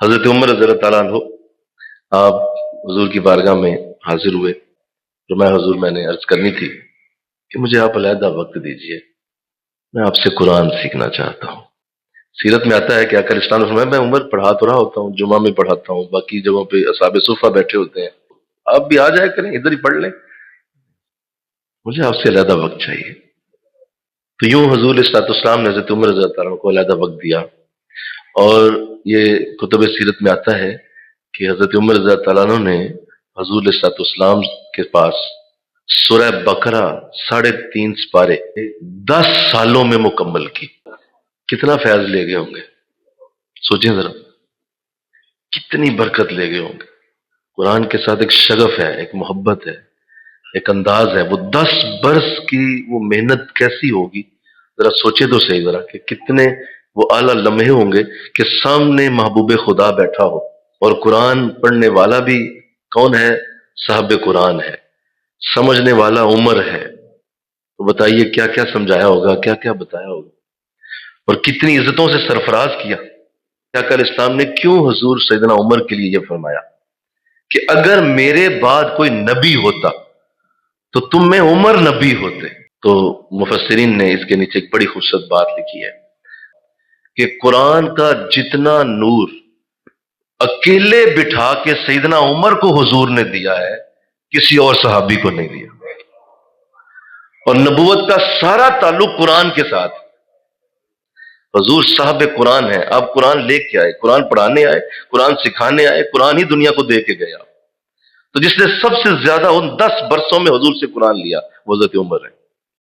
حضرت عمر رضی اللہ تعالیٰ عنہ آپ حضور کی بارگاہ میں حاضر ہوئے، تو حضور میں نے عرض کرنی تھی کہ مجھے آپ علیحدہ وقت دیجئے، میں آپ سے قرآن سیکھنا چاہتا ہوں۔ سیرت میں آتا ہے کہ آقا اسلام نے فرمایا میں عمر پڑھا تو رہا ہوتا ہوں، جمعہ میں پڑھاتا ہوں، باقی جگہوں پہ اصحاب صفہ بیٹھے ہوتے ہیں، آپ بھی آ جائے کریں، ادھر ہی پڑھ لیں، مجھے آپ سے علیحدہ وقت چاہیے۔ تو یوں حضور علیہ الصلوۃ والسلام نے حضرت عمر رضی اللہ تعالیٰ کو علیحدہ وقت دیا، اور یہ کتب سیرت میں آتا ہے کہ حضرت عمر رضی اللہ تعالیٰ عنہ نے حضور علیہ الصلوۃ والسلام کے پاس سورہ بقرہ 3.5 سپارے 10 سالوں میں مکمل کی۔ کتنا فیض لے گئے ہوں گے، سوچیں ذرا، کتنی برکت لے گئے ہوں گے۔ قرآن کے ساتھ ایک شغف ہے، ایک محبت ہے، ایک انداز ہے، وہ 10 برس کی وہ محنت کیسی ہوگی، ذرا سوچیں تو صحیح ذرا کہ کتنے وہ اعلیٰ لمحے ہوں گے کہ سامنے محبوب خدا بیٹھا ہو اور قرآن پڑھنے والا بھی کون ہے؟ صاحب قرآن ہے، سمجھنے والا عمر ہے۔ تو بتائیے کیا کیا سمجھایا ہوگا، کیا کیا بتایا ہوگا، اور کتنی عزتوں سے سرفراز کیا۔ آقا اسلام نے کیوں حضور سیدنا عمر کے لیے یہ فرمایا کہ اگر میرے بعد کوئی نبی ہوتا تو تم میں عمر نبی ہوتے۔ تو مفسرین نے اس کے نیچے ایک بڑی خوبصورت بات لکھی ہے کہ قرآن کا جتنا نور اکیلے بٹھا کے سیدنا عمر کو حضور نے دیا ہے، کسی اور صحابی کو نہیں دیا، اور نبوت کا سارا تعلق قرآن کے ساتھ۔ حضور صاحب قرآن ہے، آپ قرآن لے کے آئے، قرآن پڑھانے آئے، قرآن سکھانے آئے، قرآن ہی دنیا کو دے کے گیا۔ تو جس نے سب سے زیادہ ان 10 برسوں میں حضور سے قرآن لیا وہ حضرت عمر ہے۔